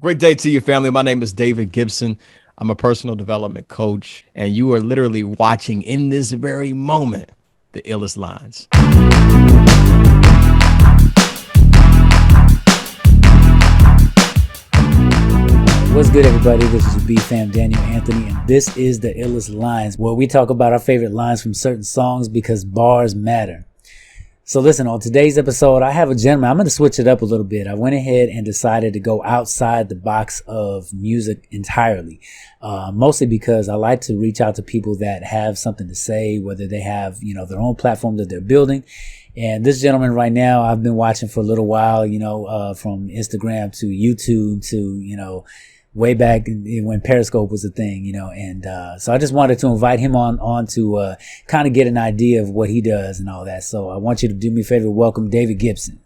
Great day to you, family. My name is David Gibson. I'm a personal development coach, and you are literally watching in this very moment the illest lines. What's good, everybody? This is i.AM.D.ANTHONY, and this is the illest lines, where we talk about our favorite lines from certain songs because bars matter. So listen, on today's episode, I have a gentleman. I'm going to switch it up a little bit. I went ahead and decided to go outside the box of music entirely, mostly because I like to reach out to people that have something to say, whether they have, their own platform that they're building. And this gentleman right now, I've been watching for a little while, from Instagram to YouTube to, way back when Periscope was a thing, and so I just wanted to invite him on to kind of get an idea of what he does and all that. So I want you to do me a favor, welcome David Gibson.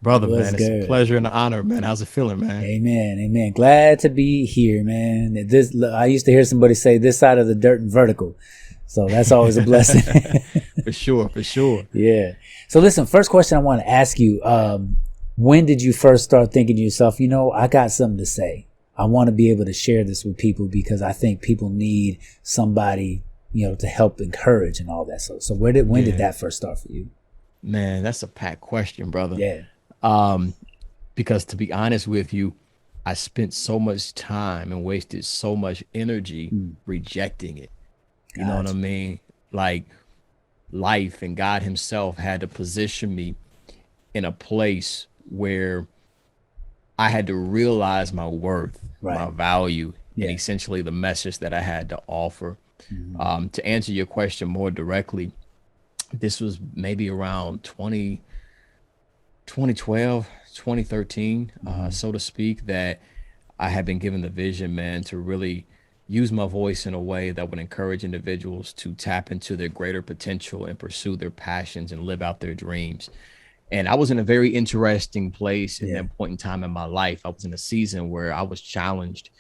Brother, man, it's a pleasure and an honor, man. How's it feeling, man? Amen. Glad to be here, man. I used to hear somebody say this side of the dirt and vertical. So that's always a blessing. For sure. Yeah. So listen, first question I want to ask you, when did you first start thinking to yourself, I got something to say? I want to be able to share this with people because I think people need somebody, to help encourage and all that. So when did that first start for you? Man, that's a packed question, brother. Yeah. Because to be honest with you, I spent so much time and wasted so much energy rejecting it. You know what I mean? Like life and God himself had to position me in a place where I had to realize my worth, my value, and essentially the message that I had to offer. To answer your question more directly, this was maybe around 2012, 2013, so to speak, that I had been given the vision, man, to really use my voice in a way that would encourage individuals to tap into their greater potential and pursue their passions and live out their dreams. And I was in a very interesting place at that point in time in my life. I was in a season where I was challenged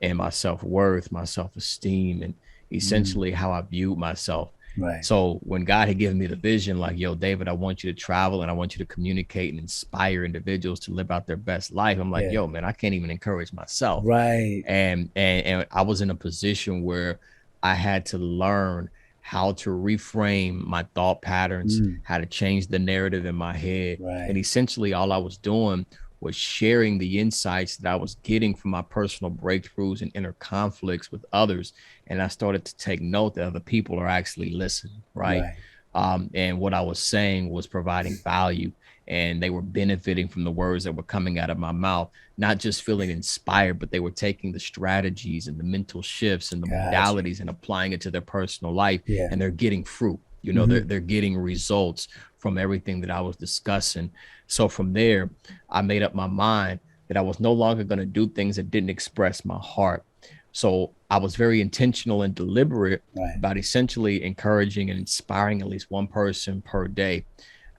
in my self-worth, my self-esteem, and essentially how I viewed myself. Right. So when God had given me the vision, like, yo, David, I want you to travel and I want you to communicate and inspire individuals to live out their best life. I'm like, yo, man, I can't even encourage myself. Right. And I was in a position where I had to learn how to reframe my thought patterns, how to change the narrative in my head. Right. And essentially all I was doing was sharing the insights that I was getting from my personal breakthroughs and inner conflicts with others. And I started to take note that other people are actually listening, right? And what I was saying was providing value, and they were benefiting from the words that were coming out of my mouth, not just feeling inspired, but they were taking the strategies and the mental shifts and the modalities and applying it to their personal life. And they're getting fruit, they're getting results from everything that I was discussing. So from there, I made up my mind that I was no longer going to do things that didn't express my heart. So I was very intentional and deliberate about essentially encouraging and inspiring at least one person per day.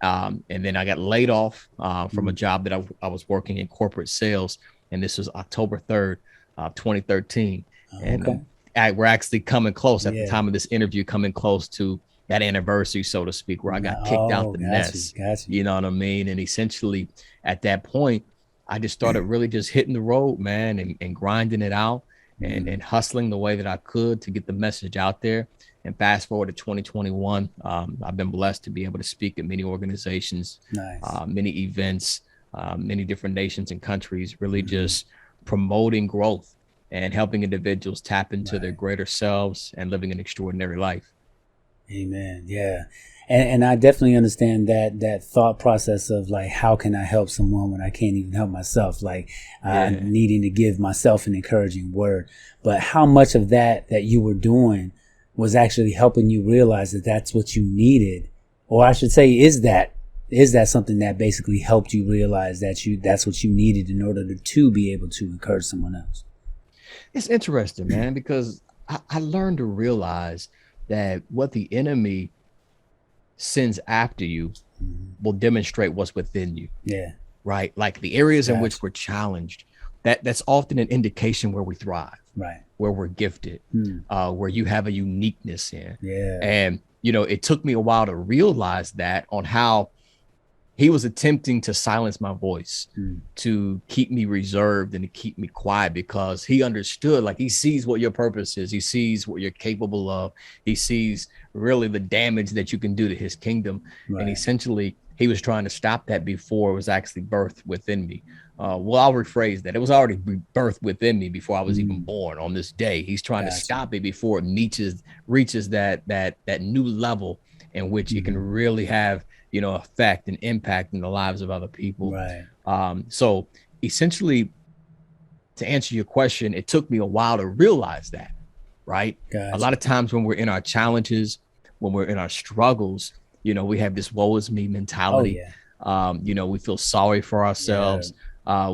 And then I got laid off from a job that I was working in corporate sales. And this was October 3rd, 2013. And we're actually coming close at the time of this interview, coming close to that anniversary, so to speak, where I got kicked out the nest. You know what I mean? And essentially at that point, I just started really just hitting the road, man, and grinding it out and hustling the way that I could to get the message out there. And fast forward to 2021, I've been blessed to be able to speak at many organizations, many events, many different nations and countries, really just promoting growth and helping individuals tap into their greater selves and living an extraordinary life. Amen. Yeah. And I definitely understand that thought process of like, how can I help someone when I can't even help myself? Like needing to give myself an encouraging word. But how much of that you were doing was actually helping you realize that that's what you needed? Or I should say, is that something that basically helped you realize that that's what you needed in order to be able to encourage someone else? It's interesting, man, because I learned to realize that what the enemy sends after you will demonstrate what's within you. Yeah. Right. Like the areas in which we're challenged, that's often an indication where we thrive. Right. Where we're gifted, where you have a uniqueness in. Yeah. And, it took me a while to realize that on how he was attempting to silence my voice, Mm. to keep me reserved and to keep me quiet, because he understood, like, he sees what your purpose is. He sees what you're capable of. He sees really the damage that you can do to his kingdom. And Right. essentially, he was trying to stop that before it was actually birthed within me. Well, I'll rephrase that. It was already birthed within me before I was even Mm. born on this day. He's trying to Gotcha. stop it before it reaches that new level in which it can Mhm. really have, effect and impact in the lives of other people. Right. So essentially, to answer your question, it took me a while to realize that, right? A lot Gotcha. of times when we're in our challenges, when we're in our struggles, we have this woe is me Oh mentality. yeah. We feel sorry for Yeah. ourselves.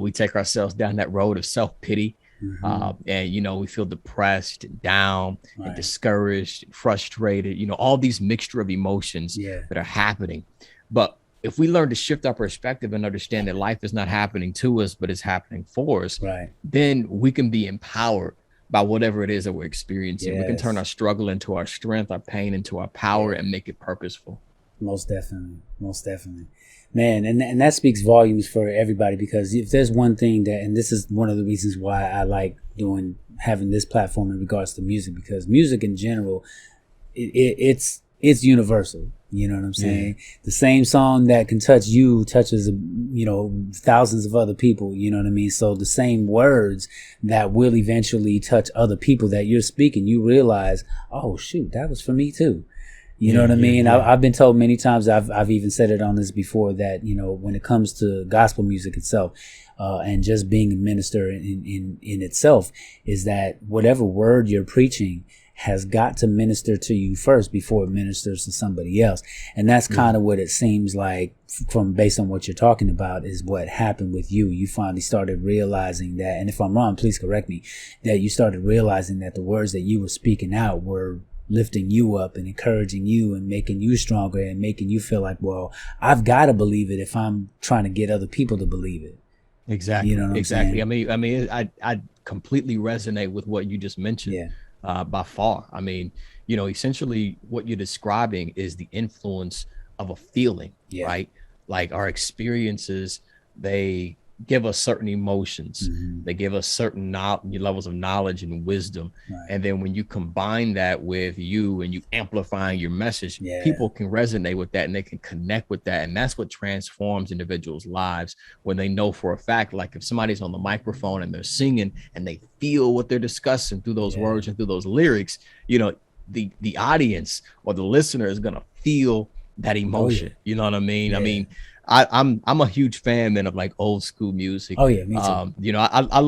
We take ourselves down that road of self-pity. Hmm. And we feel depressed and down and Right. discouraged and frustrated, all these mixture of emotions Yeah. that are happening. But if we learn to shift our perspective and understand that life is not happening to us, but it's happening for us, Right. then we can be empowered by whatever it is that we're experiencing. We can turn our Yes. struggle into our strength, our pain into our power, Yeah. and make it purposeful. Most definitely. Most definitely. Man, and that speaks volumes for everybody, because if there's one thing that, and this is one of the reasons why I like having this platform in regards to music, because music in general, it's universal. You know what I'm saying? Yeah. The same song that can touch you touches, thousands of other people. You know what I mean? So the same words that will eventually touch other people that you're speaking, you realize, oh shoot, that was for me too. You know what I mean? Yeah. I've been told many times, I've even said it on this before, that, when it comes to gospel music itself, and just being a minister in itself, is that whatever word you're preaching has got to minister to you first before it ministers to somebody else. And that's kind of what it seems like, based on what you're talking about, is what happened with you. You finally started realizing that, and if I'm wrong, please correct me, that you started realizing that the words that you were speaking out were lifting you up and encouraging you and making you stronger and making you feel like, well, I've got to believe it if I'm trying to get other people to believe it. Exactly. You know what I'm Exactly. saying? I completely resonate with what you just mentioned. Yeah. By far. Essentially what you're describing is the influence of a feeling, Yeah. right? Like our experiences, they give us certain emotions. Mm-hmm. They give us certain levels of knowledge and wisdom. Right. And then when you combine that with you and you amplifying your message, Yeah. people can resonate with that and they can connect with that. And that's what transforms individuals' lives, when they know for a fact, like if somebody's on the microphone and they're singing and they feel what they're discussing through those words and through those lyrics, the audience or the listener is going to feel that emotion. Oh, yeah. You know what I mean? Yeah. I'm a huge fan, man, of like old school music. Oh yeah, me too. I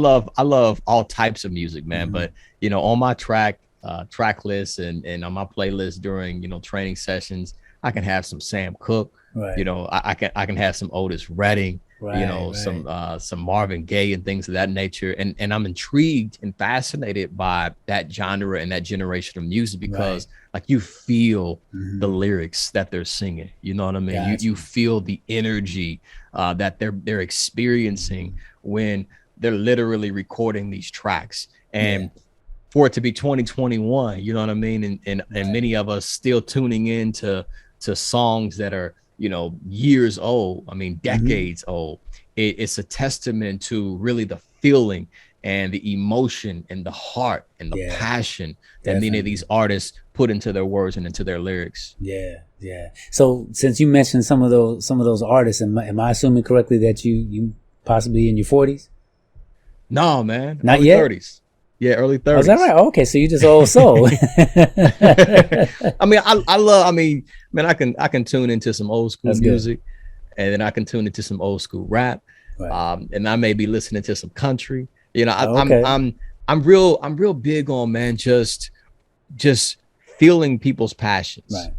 love all types of music, man. Mm-hmm. But on my track list and on my playlist during training sessions, I can have some Sam Cooke. Right. I can have some Otis Redding. Right. Some Marvin Gaye and things of that nature. And I'm intrigued and fascinated by that genre and that generation of music, because like you feel the lyrics that they're singing. You know what I mean? Gotcha. You feel the energy that they're experiencing when they're literally recording these tracks. And for it to be 2021, you know what I mean? And many of us still tuning in to songs that are years old, decades old. It's a testament to really the feeling and the emotion and the heart and the passion that many of these artists put into their words and into their lyrics. Yeah. So since you mentioned some of those artists, am I assuming correctly that you possibly in your 40s? No, man. Not early yet? 30s. Yeah, early 30s. Oh, is that right? Okay, so you just old soul. I can tune into some old school That's music, and then I can tune into some old school rap. Right. And I may be listening to some country. Okay. I'm real big on, man, just feeling people's passions. Right.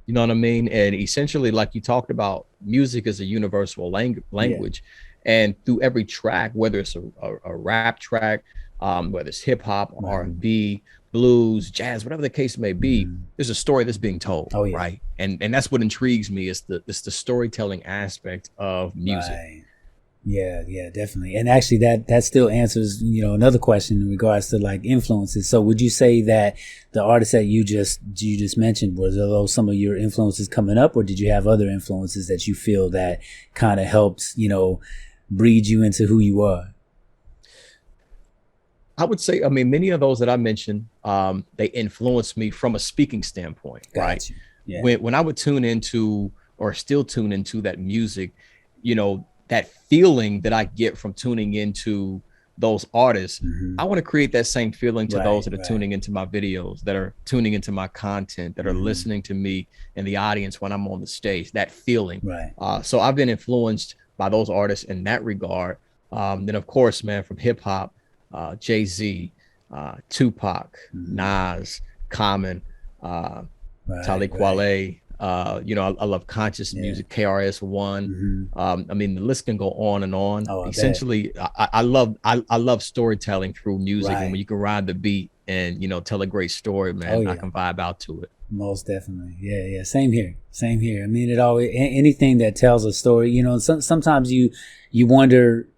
You know what I mean? And essentially, like you talked about, music is a universal language. And through every track, whether it's a rap track, whether it's hip hop, R&B, blues, jazz, whatever the case may be, there's a story that's being told, right? And that's what intrigues me, is the storytelling aspect of music. Yeah, yeah, definitely. And actually that still answers, another question in regards to like influences. So would you say that the artists that you just mentioned, were those some of your influences coming up, or did you have other influences that you feel that kind of helped, breed you into who you are? I would say, I mean, many of those that I mentioned, they influenced me from a speaking standpoint, right? Got you. Yeah. When I would tune into or still tune into that music, that feeling that I get from tuning into those artists, I want to create that same feeling to those that are tuning into my videos, that are tuning into my content, that are listening to me in the audience when I'm on the stage, that feeling. Right. So I've been influenced by those artists in that regard. Then of course, man, from hip hop, Jay-Z, Tupac, Nas, Common, Talib Kweli. I love conscious music, KRS-One. I mean, the list can go on and on. Essentially, I love storytelling through music, and when you can ride the beat and tell a great story, man, I can vibe out to it. Most definitely. Yeah. Same here. I mean, it always, anything that tells a story, sometimes you wonder,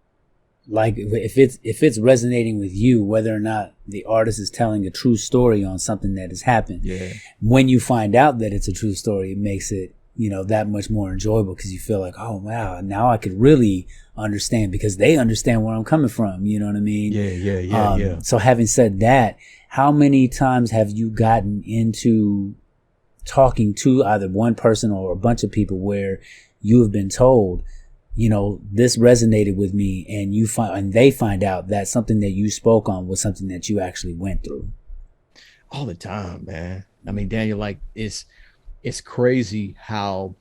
like, if it's resonating with you, whether or not the artist is telling a true story on something that has happened. Yeah. When you find out that it's a true story, it makes it, that much more enjoyable, because you feel like, oh wow, now I could really understand, because they understand where I'm coming from. You know what I mean? Yeah. So having said that, how many times have you gotten into talking to either one person or a bunch of people where you have been told, this resonated with me, and they find out that something that you spoke on was something that you actually went through? All the time, man. I mean, Daniel, like, it's crazy how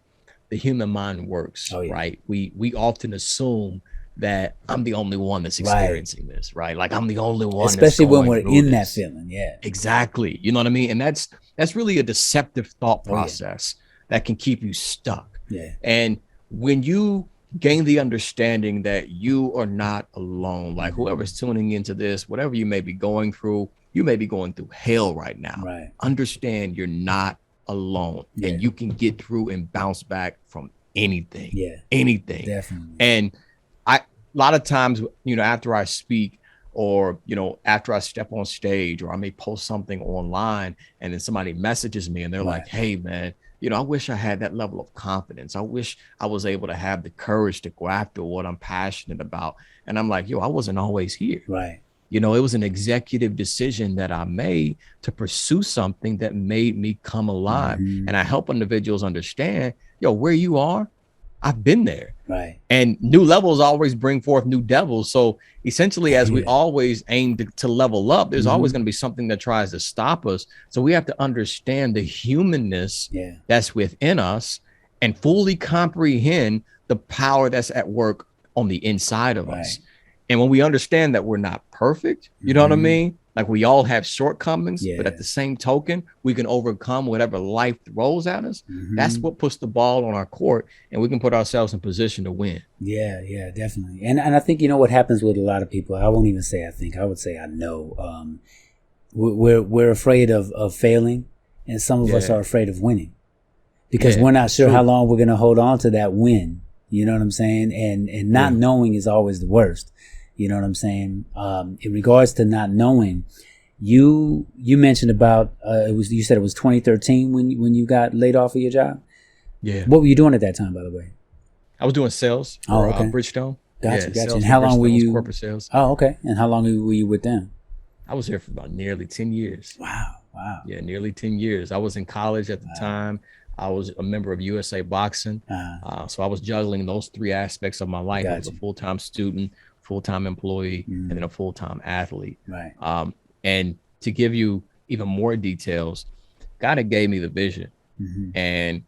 the human mind works, right? We often assume that I'm the only one that's experiencing this, right? Like, I'm the only one, especially when we're in that feeling. Yeah, exactly. You know what I mean? And that's really a deceptive thought process that can keep you stuck. Yeah. And when you gain the understanding that you are not alone, like whoever's tuning into this, whatever you may be going through, you may be going through hell right now. Right. Understand you're not alone, and you can get through and bounce back from anything. Yeah. Anything. Definitely. And a lot of times, after I speak, or, after I step on stage, or I may post something online, and then somebody messages me and they're like, hey man, I wish I had that level of confidence. I wish I was able to have the courage to go after what I'm passionate about. And I'm like, I wasn't always here. Right. It was an executive decision that I made to pursue something that made me come alive. And I help individuals understand, where you are, I've been there. Right. And new levels always bring forth new devils. So essentially, as we always aim to level up, there's always going to be something that tries to stop us. So we have to understand the humanness that's within us and fully comprehend the power that's at work on the inside of us. And when we understand that we're not perfect, you know what I mean? Like, we all have shortcomings, but at the same token, we can overcome whatever life throws at us. That's what puts the ball on our court, and we can put ourselves in position to win. Yeah, definitely. And I think, what happens with a lot of people, I won't even say I think, I would say I know, we're afraid of failing, and some of us are afraid of winning, because we're not sure how long we're going to hold on to that win. You know what I'm saying? And not knowing is always the worst. You know what I'm saying? In regards to not knowing, you mentioned about you said it was 2013 when you got laid off of your job. Yeah. What were you doing at that time, by the way? I was doing sales for Bridgestone. Gotcha. And how long were you? Corporate sales. Oh, okay. And how long were you with them? I was here for about nearly 10 years. Wow. Yeah, nearly 10 years. I was in college at the time. I was a member of USA Boxing. So I was juggling those three aspects of my life. Gotcha. I was a full-time student, full-time employee, and then a full-time athlete. Right. And to give you even more details, God had gave me the vision, and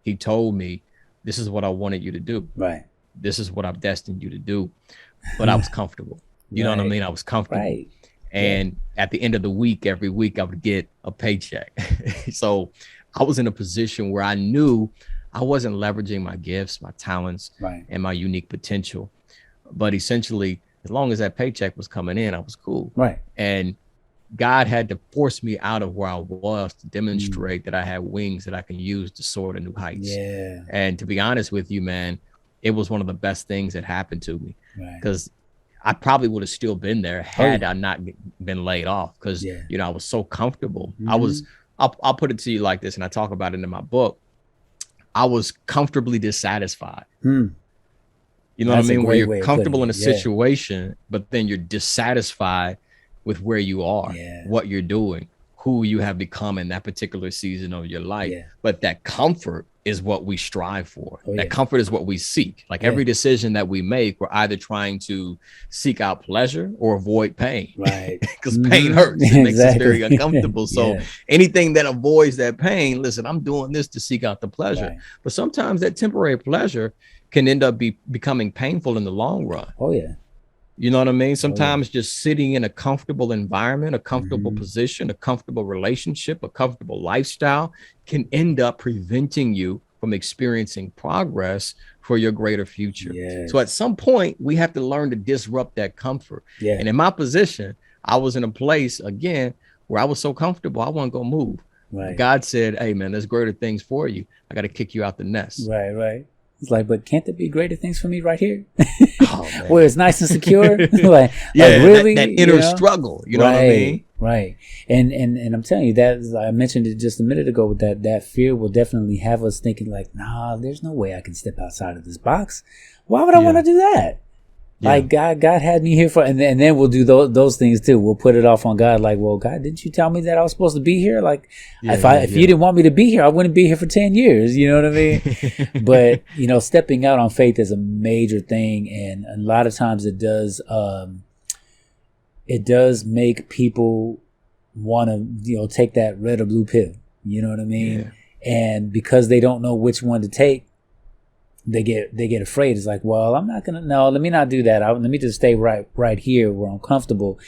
he told me, this is what I wanted you to do. Right. This is what I've destined you to do. But I was comfortable. You know what I mean? I was comfortable. Right. And at the end of the week, every week I would get a paycheck. So I was in a position where I knew I wasn't leveraging my gifts, my talents, and my unique potential. But essentially, as long as that paycheck was coming in, I was cool. Right. And God had to force me out of where I was to demonstrate that I had wings that I can use to soar to new heights. Yeah. And to be honest with you, man, it was one of the best things that happened to me, Right. because I probably would have still been there had I not been laid off, because you know, I was so comfortable. I'll put it to you like this, and I talk about it in my book. I was comfortably dissatisfied. You know what I mean? Where you're comfortable in a situation, but then you're dissatisfied with where you are, what you're doing, who you have become in that particular season of your life. But that comfort is what we strive for. That comfort is what we seek. Like every decision that we make, we're either trying to seek out pleasure or avoid pain. Right. Because pain hurts. It makes us very uncomfortable. So anything that avoids that pain, listen, I'm doing this to seek out the pleasure. But sometimes that temporary pleasure can end up becoming painful in the long run. You know what I mean? Sometimes just sitting in a comfortable environment, a comfortable position, a comfortable relationship, a comfortable lifestyle can end up preventing you from experiencing progress for your greater future. So at some point, we have to learn to disrupt that comfort. And in my position, I was in a place, again, where I was so comfortable, I wasn't going to move. God said, hey, man, there's greater things for you. I got to kick you out the nest. It's like, but can't there be greater things for me right here? Where it's nice and secure? like really? That inner struggle, you know what I mean? Right. And I'm telling you that, I mentioned it just a minute ago, that fear will definitely have us thinking like, nah, there's no way I can step outside of this box. Why would I want to do that? Like God had me here for, and then we'll do those things too. We'll put it off on God. Like, well, God, didn't you tell me that I was supposed to be here? Like, if you didn't want me to be here, I wouldn't be here for 10 years. You know what I mean? But, you know, stepping out on faith is a major thing. And a lot of times it does make people want to, you know, take that red or blue pill. You know what I mean? And because they don't know which one to take, they get afraid. It's like, well, I'm not gonna. No, let me not do that. Let me just stay right here where I'm comfortable,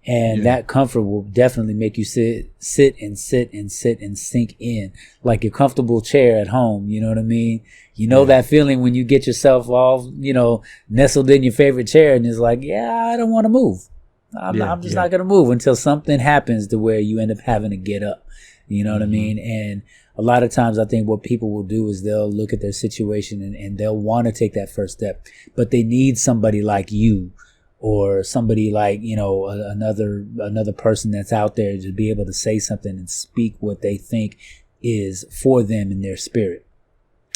and that comfort will definitely make you sit and sink in, like your comfortable chair at home. You know what I mean? You know that feeling when you get yourself all, you know, nestled in your favorite chair, and it's like, I don't want to move. I'm just not gonna move until something happens to where you end up having to get up. You know what I mean? And a lot of times I think what people will do is they'll look at their situation and they'll want to take that first step, but they need somebody like you or somebody like, you know, another person that's out there to be able to say something and speak what they think is for them in their spirit.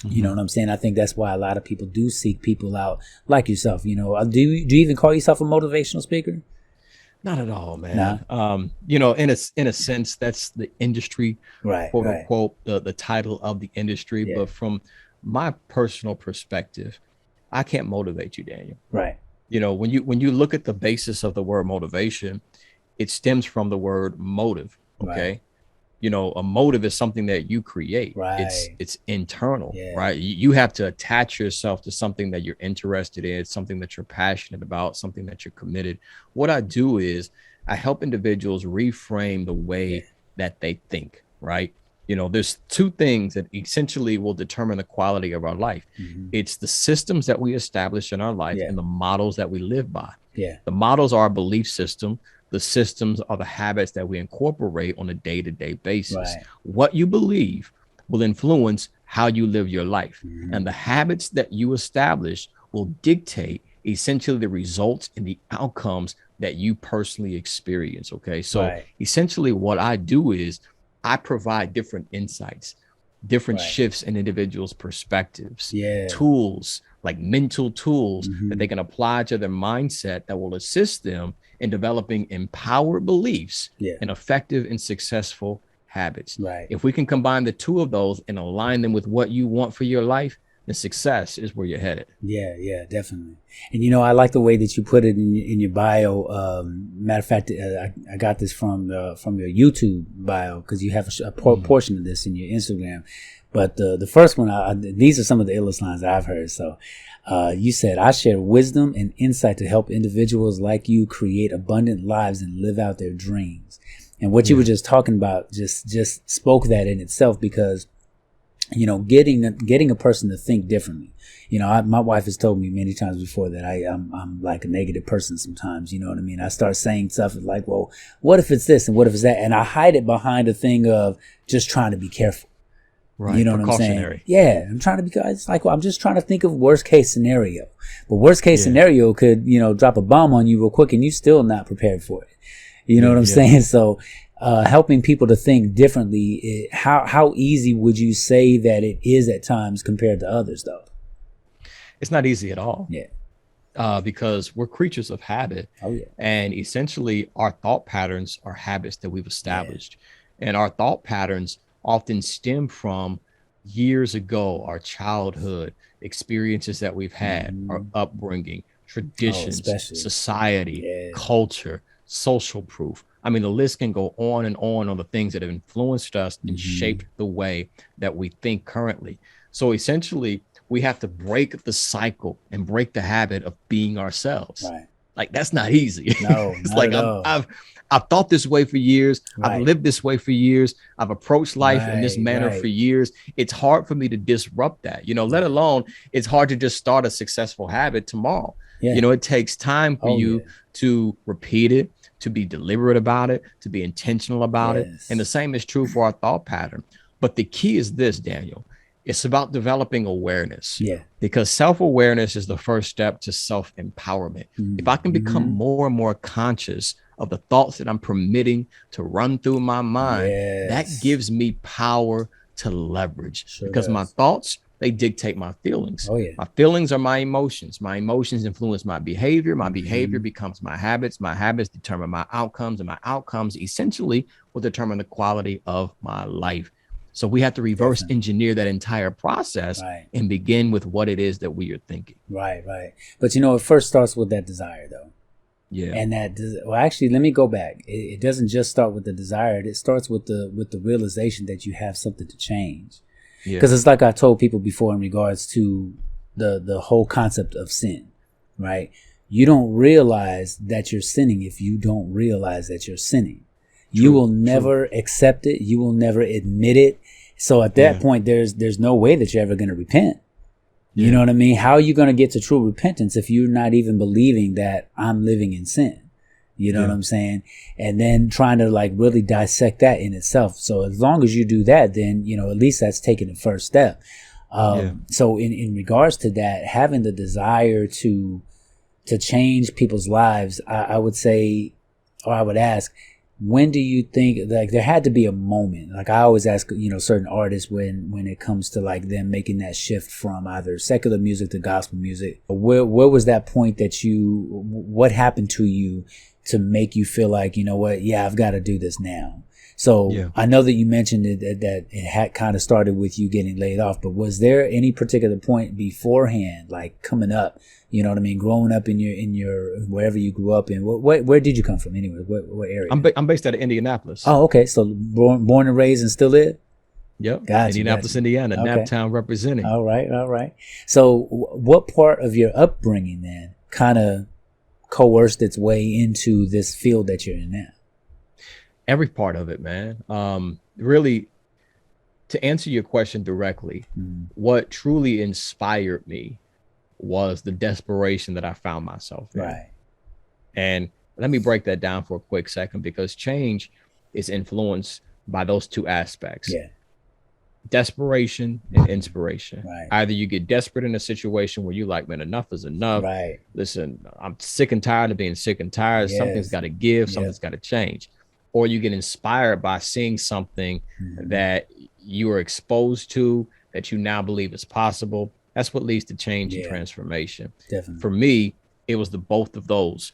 You know what I'm saying? I think that's why a lot of people do seek people out like yourself. You know, do you even call yourself a motivational speaker? Not at all, man. You know, in a sense, that's the industry, quote unquote, the title of the industry. But from my personal perspective, I can't motivate you, Daniel. You know, when you look at the basis of the word motivation, it stems from the word motive. Okay. You know, a motive is something that you create. It's internal, right? You have to attach yourself to something that you're interested in, something that you're passionate about, something that you're committed. What I do is I help individuals reframe the way that they think, right? You know, there's two things that essentially will determine the quality of our life. It's the systems that we establish in our life and the models that we live by. The models are our belief system. The systems are the habits that we incorporate on a day-to-day basis. What you believe will influence how you live your life. And the habits that you establish will dictate essentially the results and the outcomes that you personally experience. Okay. So essentially what I do is I provide different insights, different shifts in individuals' perspectives, tools, like mental tools that they can apply to their mindset that will assist them in developing empowered beliefs and effective and successful habits. If we can combine the two of those and align them with what you want for your life, then success is where you're headed. Yeah, definitely. And you know, I like the way that you put it in your bio. Matter of fact, I got this from your YouTube bio because you have a portion of this in your Instagram. But the first one, these are some of the illest lines that I've heard. So you said, I share wisdom and insight to help individuals like you create abundant lives and live out their dreams. And what you were just talking about just spoke that in itself, because, you know, getting a person to think differently. You know, my wife has told me many times before that I'm like a negative person sometimes. You know what I mean? I start saying stuff like, well, what if it's this and what if it's that? And I hide it behind a thing of just trying to be careful. You Right. know what I'm saying? Precautionary. Yeah, I'm trying to be. It's like I'm just trying to think of worst case scenario. But worst case Yeah. scenario could, drop a bomb on you real quick, and you still not prepared for it. You know Yeah. what I'm Yeah. saying? So, helping people to think differently. How easy would you say that it is at times compared to others, though? It's not easy at all. Yeah. Because we're creatures of habit. Oh yeah. And essentially, our thought patterns are habits that we've Yeah. established. And our thought patterns often stem from years ago, our childhood, experiences that we've had, our Mhm. upbringing, Oh, traditions, especially. society, Yeah. culture, social proof. I mean, the list can go on the things that have influenced us and Hmm. shaped the way that we think currently. So essentially, we have to break the cycle and break the habit of being ourselves. Right. Like that's not easy. No, It's not like at all. I've thought this way for years. I've Right. lived this way for years. I've approached life in this Right. manner for Right. years. It's hard for me to disrupt that, let Yeah. alone it's hard to just start a successful habit tomorrow. Yeah. It takes time for Oh you yeah. to repeat it, to be deliberate about it, to be intentional about it. And the Yes. same is true for our thought pattern. But the key is this, Daniel. It's about developing awareness, Yeah. because self-awareness is the first step to self-empowerment. If I can become Hmm. more and more conscious of the thoughts that I'm permitting to run through my mind, that Yes. gives me power to leverage, Sure because my does. thoughts, they dictate my feelings. Oh yeah. My feelings are my emotions. My emotions influence my behavior. My behavior Hmm. becomes my habits. My habits determine my outcomes, and my outcomes essentially will determine the quality of my life. So we have to reverse Definitely. engineer that entire process Right. and begin with what it is that we are thinking. Right. Right. But it first starts with that desire, though. Yeah. And well, actually, let me go back. It doesn't just start with the desire. It starts with the realization that you have something to change. Yeah. Because it's like I told people before in regards to the whole concept of sin, right? You don't realize that you're sinning if you don't realize that you're sinning. You True. will never accept it. You will never admit it. So at that Yeah. point, there's no way that you're ever going to repent. You Yeah. know what I mean? How are you going to get to true repentance if you're not even believing that I'm living in sin? You know what Yeah. I'm saying? And then trying to like really dissect that in itself. So as long as you do that, then, at least that's taking the first step. Yeah. So in regards to that, having the desire to change people's lives, I would say, or I would ask, when do you think, like, there had to be a moment? Like I always ask, certain artists when it comes to like them making that shift from either secular music to gospel music, where was that point that what happened to you to make you feel like, you know what, yeah, I've got to do this now? So Yeah. I know that you mentioned that it had kind of started with you getting laid off, but was there any particular point beforehand, like coming up, you know what I mean, growing up in your wherever you grew up in? Where did you come from anyway? What area? I'm based out of Indianapolis. Oh, okay. So born and raised and still live? Yep. Gotcha. Indianapolis, Indiana, Okay. Naptown representing. All right. All right. So what part of your upbringing then kind of coerced its way into this field that you're in now? Every part of it, man. Really, to answer your question directly, what truly inspired me was the desperation that I found myself in. Right. And let me break that down for a quick second, because change is influenced by those two aspects. Yeah. Desperation and inspiration. Right. Either you get desperate in a situation where you like, man, enough is enough. Right. Listen, I'm sick and tired of being sick and tired. Yes. Something's got to give. Yep. Something's got to change. Or you get inspired by seeing something that you are exposed to, that you now believe is possible. That's what leads to change and transformation. Definitely. For me, it was the both of those.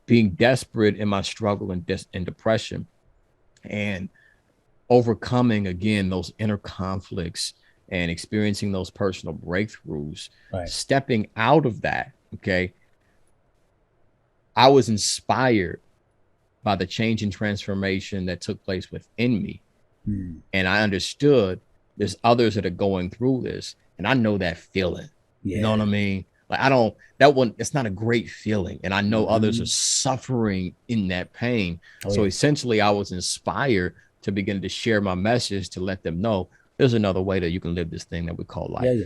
Being desperate in my struggle and depression, and overcoming again those inner conflicts and experiencing those personal breakthroughs. Right. Stepping out of that, okay, I was inspired by the change and transformation that took place within me. And I understood there's others that are going through this, and I know that feeling. You know what I mean? Like it's not a great feeling. And I know others are suffering in that pain. So essentially I was inspired to begin to share my message, to let them know there's another way that you can live this thing that we call life. Yeah,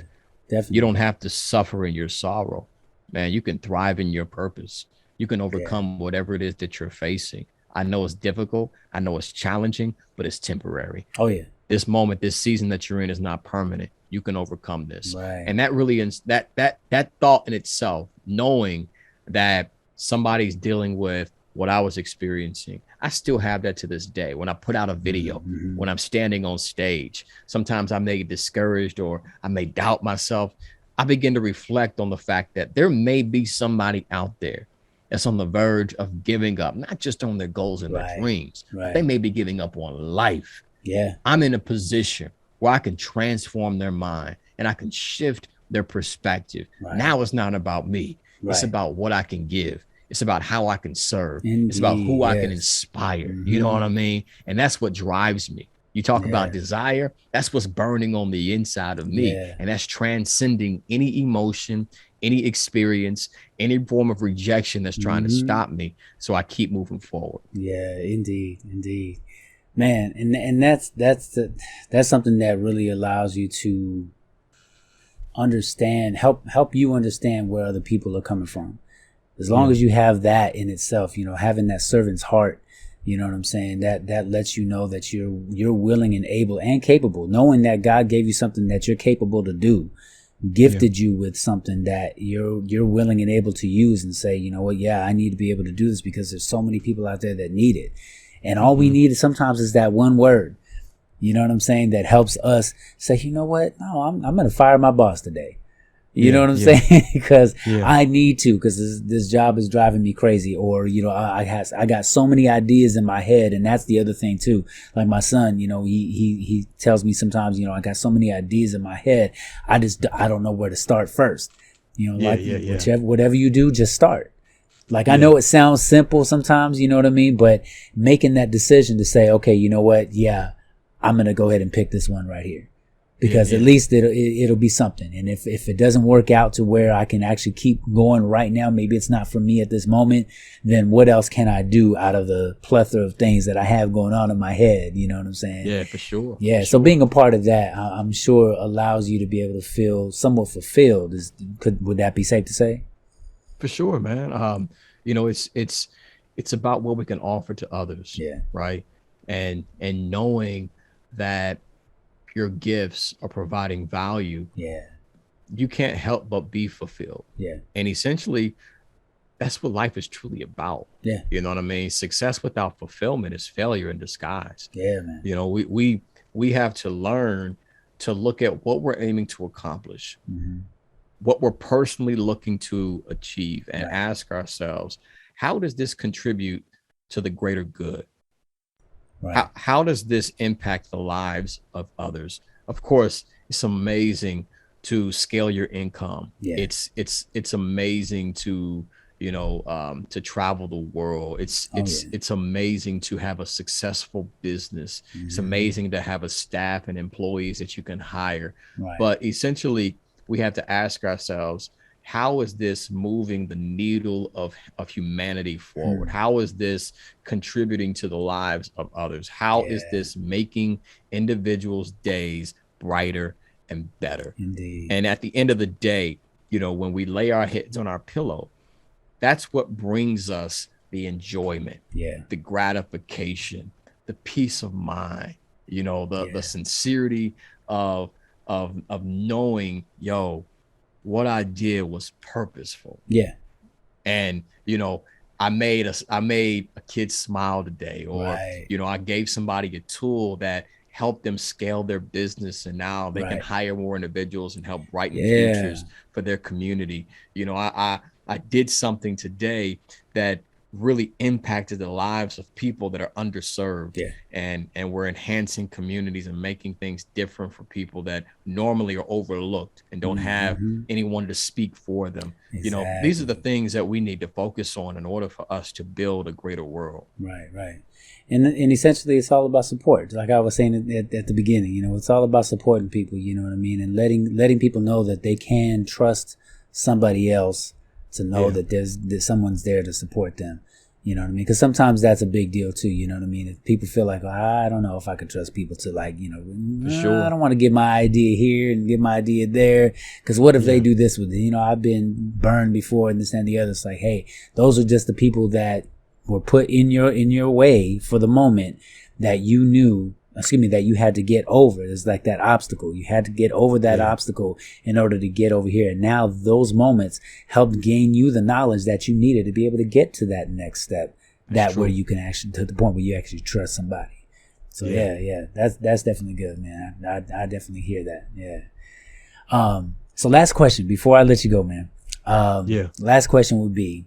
definitely. You don't have to suffer in your sorrow, man. You can thrive in your purpose. You can overcome whatever it is that you're facing. I know it's difficult. I know it's challenging, but it's temporary. Oh yeah. this moment, this season that you're in is not permanent. You can overcome this. Right. And that really is that thought in itself, knowing that somebody's dealing with what I was experiencing. I still have that to this day. When I put out a video, when I'm standing on stage, sometimes I may get discouraged or I may doubt myself. I begin to reflect on the fact that there may be somebody out there that's on the verge of giving up, not just on their goals and their dreams. They may be giving up on life. Yeah. I'm in a position where I can transform their mind and I can shift their perspective. Now it's not about me. It's about what I can give. It's about how I can serve. Indeed, it's about who I can inspire. You know what I mean? And that's what drives me. You talk about desire. That's what's burning on the inside of me. And that's transcending any emotion, any experience, any form of rejection that's trying to stop me. So I keep moving forward. Yeah, indeed. Indeed. Man, and that's something that really allows you to understand, help you understand where other people are coming from. As long as you have that in itself, you know, having that servant's heart, you know what I'm saying? That lets you know that you're willing and able and capable, knowing that God gave you something that you're capable to do, gifted you with something that you're willing and able to use and say, you know what? Yeah, I need to be able to do this because there's so many people out there that need it. And all we need sometimes is that one word, you know what I'm saying? That helps us say, you know what? No, I'm going to fire my boss today. You know what I'm saying? Because I need to, because this job is driving me crazy. Or, you know, I got so many ideas in my head. And that's the other thing too. Like my son, you know, he tells me sometimes, you know, I got so many ideas in my head. I don't know where to start first. You know, whatever you do, just start. Like, I know it sounds simple sometimes, you know what I mean? But making that decision to say, okay, you know what? Yeah, I'm going to go ahead and pick this one right here. Because at least it'll be something. And if it doesn't work out to where I can actually keep going right now, maybe it's not for me at this moment, then what else can I do out of the plethora of things that I have going on in my head? You know what I'm saying? Yeah, for sure. Yeah. So being a part of that, I'm sure allows you to be able to feel somewhat fulfilled. Would that be safe to say? For sure, man. You know, it's about what we can offer to others. Yeah. Right. And knowing that your gifts are providing value, you can't help but be fulfilled. And essentially, that's what life is truly about. You know what I mean? Success without fulfillment is failure in disguise. Man. You know, we have to learn to look at what we're aiming to accomplish, what we're personally looking to achieve, and ask ourselves, how does this contribute to the greater good? How does this impact the lives of others? Of course, it's amazing to scale your income. It's amazing to, you know, to travel the world. It's amazing to have a successful business. It's amazing to have a staff and employees that you can hire. But essentially, we have to ask ourselves, how is this moving the needle of humanity forward? How is this contributing to the lives of others? How is this making individuals' days brighter and better? Indeed. And at the end of the day, you know, when we lay our heads on our pillow, that's what brings us the enjoyment, the gratification, the peace of mind, you know, the sincerity of knowing, yo, what I did was purposeful. And, you know, I made a kid smile today, or, you know, I gave somebody a tool that helped them scale their business, and now they can hire more individuals and help brighten futures for their community. You know, I did something today that really impacted the lives of people that are underserved, and we're enhancing communities and making things different for people that normally are overlooked and don't have anyone to speak for them. You know, these are the things that we need to focus on in order for us to build a greater world. Right. And essentially, it's all about support. Like I was saying at the beginning, you know, it's all about supporting people, you know what I mean? And letting people know that they can trust somebody else to know that someone's there to support them. You know what I mean? Because sometimes that's a big deal too. You know what I mean? If people feel like, I don't know if I can trust people to, like, you know, I don't want to give my idea here and give my idea there. Because what if they do this with it? You know, I've been burned before and this and the other. It's like, hey, those are just the people that were put in your way for the moment that you knew that you had to get over. It's like that obstacle. You had to get over that obstacle in order to get over here. And now those moments helped gain you the knowledge that you needed to be able to get to that next step. Where you can actually, to the point where you actually trust somebody. So that's definitely good, man. I definitely hear that. Yeah. So last question before I let you go, man. Last question would be,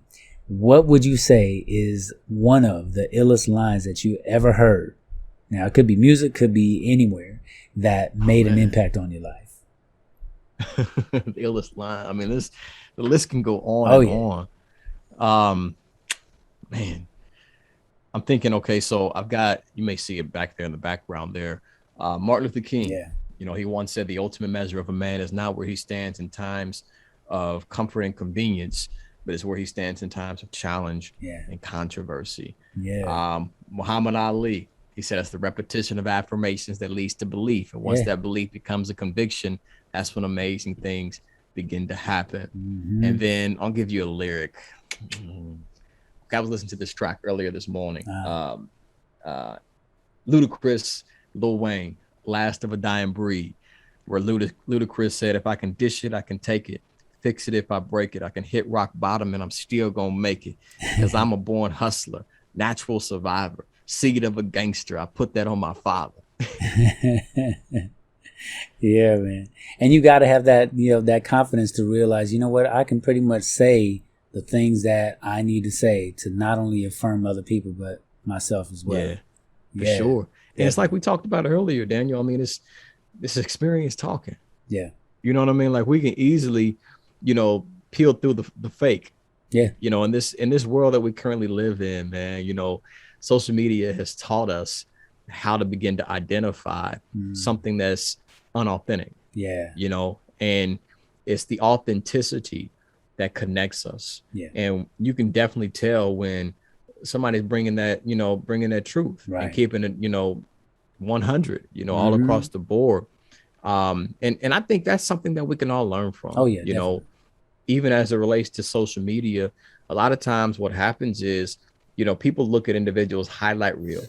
what would you say is one of the illest lines that you ever heard? Now, it could be music, could be anywhere, that made an impact on your life. The illest line. I mean, the list can go on and on. Man, I'm thinking, okay, so I've got, you may see it back there in the background there, Martin Luther King. Yeah. You know, he once said the ultimate measure of a man is not where he stands in times of comfort and convenience, but it's where he stands in times of challenge and controversy. Muhammad Ali, he said it's the repetition of affirmations that leads to belief. And once that belief becomes a conviction, that's when amazing things begin to happen. And then I'll give you a lyric. I was listening to this track earlier this morning. Ludacris, Lil Wayne, Last of a Dying Breed, where Ludacris said, if I can dish it, I can take it. Fix it if I break it. I can hit rock bottom and I'm still gonna make it. Because I'm a born hustler, natural survivor, seed of a gangster. I put that on my father. Yeah, man. And you got to have that, that confidence to realize, you know what, I can pretty much say the things that I need to say to not only affirm other people, but myself as well. For sure. And it's like we talked about earlier, Daniel. I mean, it's experience talking. Yeah. You know what I mean? Like we can easily, peel through the fake. Yeah. In this world that we currently live in, man, social media has taught us how to begin to identify something that's unauthentic. Yeah. And it's the authenticity that connects us. Yeah. And you can definitely tell when somebody's bringing that truth and keeping it, 100, all across the board. And I think that's something that we can all learn from. Oh yeah. Even as it relates to social media, a lot of times what happens is, people look at individuals' highlight reel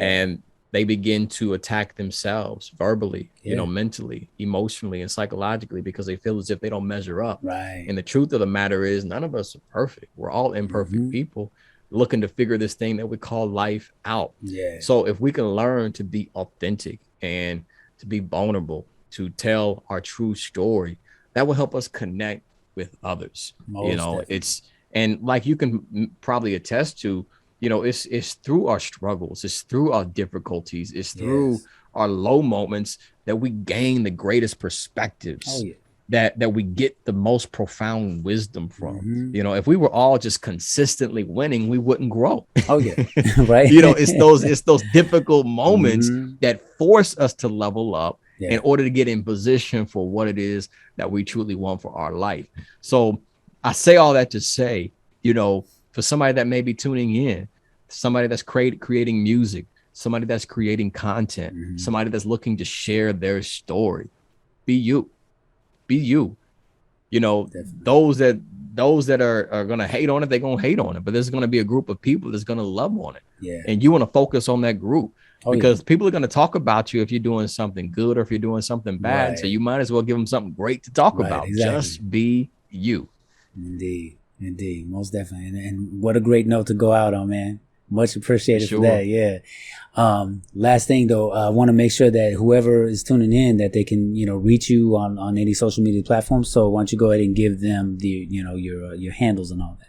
and they begin to attack themselves verbally, mentally, emotionally, and psychologically because they feel as if they don't measure up. Right. And the truth of the matter is none of us are perfect. We're all imperfect people looking to figure this thing that we call life out. Yeah. So if we can learn to be authentic and to be vulnerable, to tell our true story, that will help us connect with others. Definitely. And like you can probably attest to, it's through our struggles, it's through our difficulties, it's through our low moments that we gain the greatest perspectives. Oh, yeah. That we get the most profound wisdom from. If we were all just consistently winning, we wouldn't grow. Oh yeah. Right. It's those difficult moments that force us to level up in order to get in position for what it is that we truly want for our life. So I say all that to say, for somebody that may be tuning in, somebody that's creating music, somebody that's creating content, somebody that's looking to share their story, be you. Those that are gonna hate on it, they're gonna hate on it, but there's gonna be a group of people that's gonna love on it. Yeah. And you want to focus on that group because people are gonna talk about you if you're doing something good or if you're doing something bad. Right. So you might as well give them something great to talk about. Exactly. Just be you. Indeed, most definitely. And what a great note to go out on, man. Much appreciated for that. Yeah. Last thing though, I want to make sure that whoever is tuning in, that they can, reach you on any social media platforms. So why don't you go ahead and give them the, your handles and all that.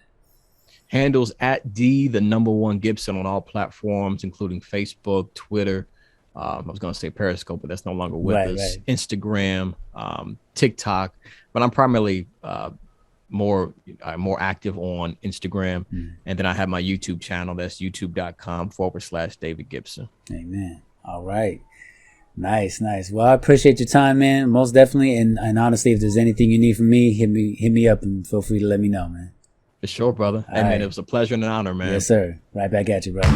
Handles at @1 Gibson on all platforms, including Facebook, Twitter. I was going to say Periscope, but that's no longer with us. Right. Instagram, TikTok, but I'm primarily, more active on Instagram. And then I have my YouTube channel. That's youtube.com/David Gibson. Amen. All right. Nice. Well, I appreciate your time, man. Most definitely. And honestly, if there's anything you need from me, hit me up and feel free to let me know, man. For sure, brother. Hey, man, it was a pleasure and an honor, man. Yes, sir. Right back at you, brother.